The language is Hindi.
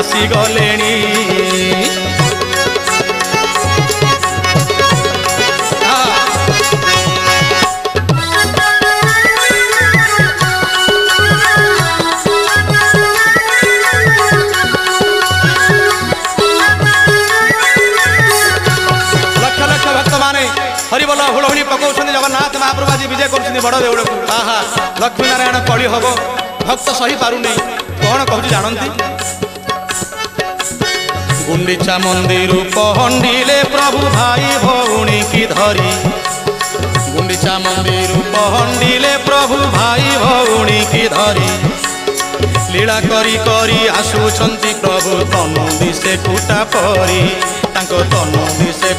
आसी गलेणी हरिबोल हुड़हुड़ी पकाउं जगन्नाथ महाप्रभु आज विजय कर बड़ देउड़ को आहा लक्ष्मी नारायण कली हम भक्त सही पारुनी कौन कहूँ जानती गुंडीचा मंदिर पहंडिले प्रभु भाई भौणी की धरी गुंडीचा मंदिर पहंडिले प्रभु भाई भौणी की धरी लीला करी करी आसुछंती प्रभु तनु दिसे कुटा परी तांको तनु दिसे